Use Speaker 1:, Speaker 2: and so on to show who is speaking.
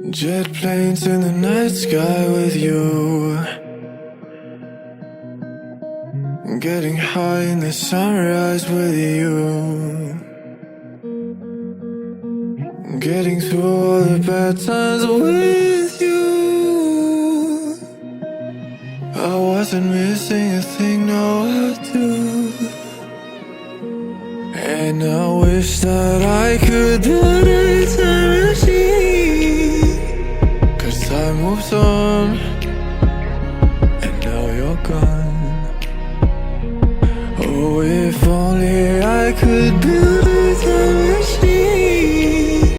Speaker 1: Jet planes in the night sky with you, getting high in the sunrise with you, getting through all the bad times with you. I wasn't missing a thing, no I do. And I wish that I could put a time machine, 'cause time moves on, and now you're gone. Oh, if only I could build